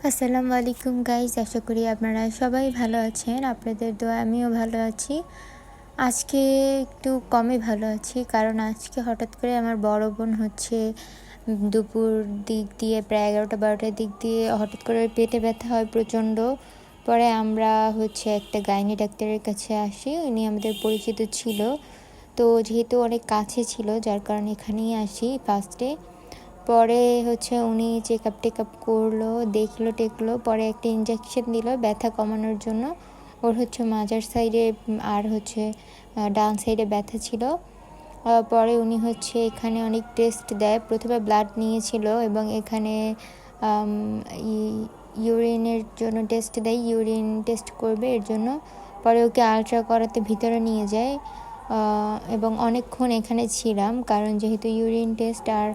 আসসালামু আলাইকুম গাইজ, আশা করি আপনারা সবাই ভালো আছেন। আপনাদের দোয়া আমিও ভালো আছি। আজকে একটু কমই ভালো আছি, কারণ আজকে হঠাৎ করে আমার বড় বোন দুপুর দিক দিয়ে প্রায় 11টা-12টার দিক দিয়ে হঠাৎ করে পেটে ব্যথা হয় প্রচণ্ড। পরে আমরা একটা গাইনি ডাক্তারের কাছে আসি। উনি আমাদের পরিচিত ছিল, তো যেহেতু অনেক কাছে ছিল যার কারণে এখানেই আসি ফার্স্টে। পরে উনি চেক আপ করলো, দেখলো টেকলো, পরে একটা ইঞ্জেকশন দিল ব্যথা কমানোর জন্য। ওর মাজার সাইডে আর ডান সাইডে ব্যথা ছিল। পরে উনি এখানে অনেক টেস্ট দেয়। প্রথমে ব্লাড নিয়েছিল এবং এখানে ইউরিনের জন্য টেস্ট দেয়, ইউরিন টেস্ট করবে এর জন্য। পরে ওকে আলট্রা করাতে ভিতরে নিয়ে যায় এবং অনেকক্ষণ এখানে ছিলাম, কারণ যেহেতু ইউরিন টেস্ট আর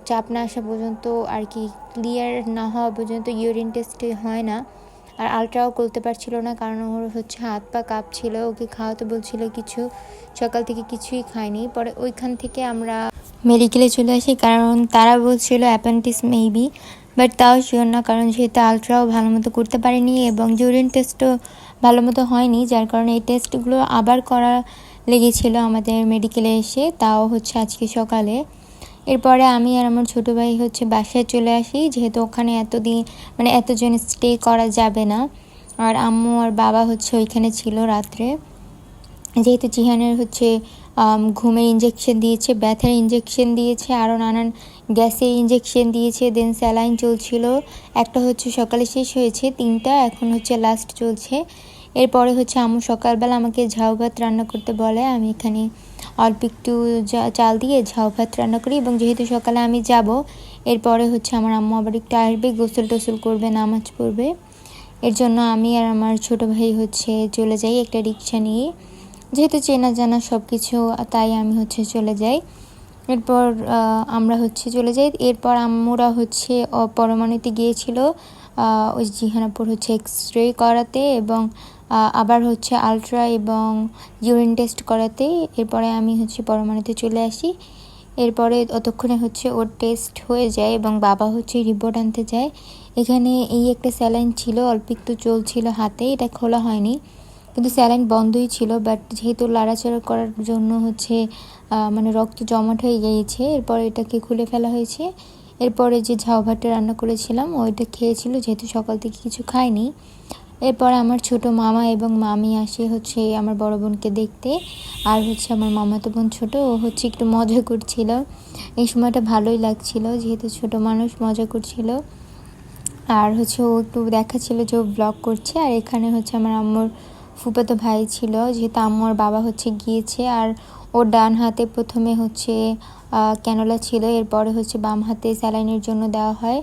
চাপ না আসা পর্যন্ত আর কি, ক্লিয়ার না হওয়া পর্যন্ত ইউরিন টেস্ট হয় না। আর আলট্রাও করতে পারছিল না, কারণ ওর হাত পা কাঁপছিল। ওকে খাওয়াতে বলছিল কিছু, সকাল থেকে কিছুই খায়নি। পরে ওইখান থেকে আমরা মেডিকেলে চলে আসি, কারণ তারা বলছিল অ্যাপেন্ডিক্স মেবি, বাট তাও শিওর না, কারণ যেহেতু আলট্রাও ভালো মতো করতে পারিনি এবং ইউরিন টেস্টও ভালো মতো হয়নি, যার কারণে এই টেস্টগুলো আবার করা লেগেছিল আমাদের মেডিকেলে এসে, তাও আজকে সকালে। এরপরে আমি আর আমার ছোটো ভাই বাসায় চলে আসি, যেহেতু ওখানে এতজন স্টে করা যাবে না। আর আম্মু আর বাবা ওইখানে ছিল রাত্রে, যেহেতু জিহানের ঘুমের ইঞ্জেকশন দিয়েছে, ব্যথার ইঞ্জেকশন দিয়েছে, আরও নানান গ্যাসের ইঞ্জেকশন দিয়েছে। দেন স্যালাইন চলছিল, একটা সকালে শেষ হয়েছে, 3টা এখন লাস্ট চলছে। এরপরে আম্মু সকালবেলা আমাকে ঝাউ ভাত রান্না করতে বলে। আমি এখানে অল্প একটু চাল দিয়ে ঝাউ ভাত রান্না করি, এবং যেহেতু সকালে আমি যাব, এরপরে আমার আম্মু আবার একটু আসবে, গোসল টোসল করবে, নামাজ পড়বে। এর জন্য আমি আর আমার ছোটো ভাই চলে যাই একটা রিক্সা নিয়ে, যেহেতু চেনা জানা সব কিছু, তাই আমি চলে যাই। এরপর আমরা চলে যাই। এরপর আম্মুরা পরমাণুতে গিয়েছিল ওই জিহানাপুর এক্স রে করাতে, এবং আবার আলট্রা এবং ইউরিন টেস্ট করাতে। এরপরে আমি পরমাণুতে চলে আসি। এরপরে ততক্ষণে ওর টেস্ট হয়ে যায় এবং বাবা রিপোর্ট আনতে যায়। এখানে এই একটা স্যালাইন ছিল, অল্প একটু চলছিল হাতে, এটা খোলা হয়নি, কিন্তু স্যালাইন বন্ধই ছিল। বাট যেহেতু লাড়াচাড়া করার জন্য রক্ত জমাট হয়ে গিয়েছে, এরপর এটাকে খুলে ফেলা হয়েছে। এরপরে যে ঝাউ ভাতটা রান্না করেছিলাম ওইটা খেয়েছিল, যেহেতু সকাল থেকে কিছু খায়নি। এরপর আমার ছোট মামা এবং মামি আসে আমার বড় বোনকে দেখতে। আর আমার মামাতো বোন ছোট, ও একটু মজা করছিল। এই সময়টা ভালোই লাগছিল, যেহেতু ছোট মানুষ মজা করছিল। আর ও একটু দেখাচ্ছিল যে ও ব্লগ করছে। আর এখানে আমার আম্মুর ফুফাতো ভাই ছিল, যেহেতু আম্মুর বাবা গিয়েছে। আর ওর ডান হাতে প্রথমে ক্যানোলা ছিল, এরপরে বাম হাতে স্যালাইনের জন্য দেওয়া হয়,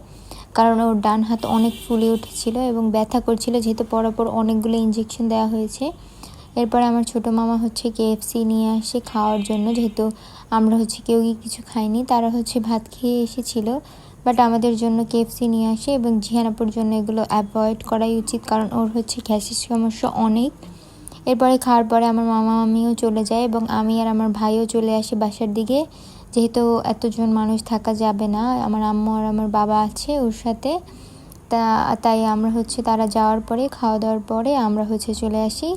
কারণ ওর ডান হাত অনেক ফুলে উঠেছিল এবং ব্যথা করছিল, যেহেতু পরপর অনেকগুলো ইঞ্জেকশন দেওয়া হয়েছে। এরপর আমার ছোটো মামা KFC নিয়ে আসে খাওয়ার জন্য, যেহেতু আমরা কেউই কিছু খাইনি, তারা ভাত খেয়ে এসেছিল। বাট আমাদের জন্য KFC নিয়ে আসে, এবং জিহানাপুর জন্য এগুলো অ্যাভয়েড করাই উচিত, কারণ ওর গ্যাসের সমস্যা অনেক। এরপরে খাওয়ার পরে আমার মামা মামিও চলে যায়, এবং আমি আর আমার ভাইও চলে আসি বাসার দিকে, যেহেতু এতজন মানুষ থাকা যাবে না। আমার আম্মু আর আমার বাবা আছে ওর সাথে, তাই আমরা তারা যাওয়ার পরে, খাওয়া দাওয়ার পরে আমরা চলে আসি।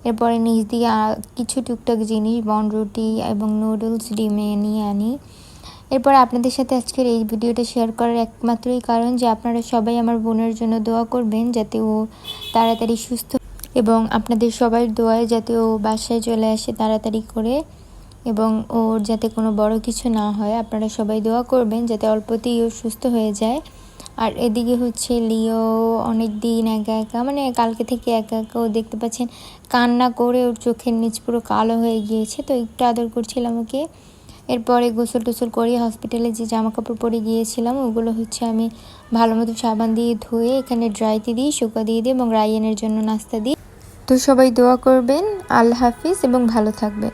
এরপরে নিচ দিয়ে কিছু টুকটাক জিনিস, বনরুটি এবং নুডলস ডিমে নিয়ে আনি। এরপর আপনাদের সাথে আজকের এই ভিডিওটা শেয়ার করার একমাত্রই কারণ যে আপনারা সবাই আমার বোনের জন্য দোয়া করবেন, যাতে ও তাড়াতাড়ি সুস্থ, এবং আপনাদের সবার দোয়ায় যাতে ও বাসায় চলে আসে তাড়াতাড়ি করে, এবং ওর যাতে কোনো বড় কিছু না হয়। আপনারা সবাই দোয়া করবেন যাতে অল্পতেই ও সুস্থ হয়ে যায়। আর এদিকে লিও অনেক দিন একা একা, কালকে থেকে একা একা, ও দেখতে পাচ্ছেন কান্না করে ওর চোখের নিচ পুরো কালো হয়ে গিয়েছে, তো একটু আদর করছিলাম ওকে। এরপরে গোসল টোসল করে হসপিটালে যে জামা কাপড় পরে গিয়েছিলাম, ওগুলো আমি ভালো মতো সাবান দিয়ে ধুয়ে এখানে ড্রাইতে দিই, শুকা দিয়ে দিই, এবং রায়ানের জন্য নাস্তা দিই। তো সবাই দোয়া করবেন। আল্লাহ হাফিজ এবং ভালো থাকবেন।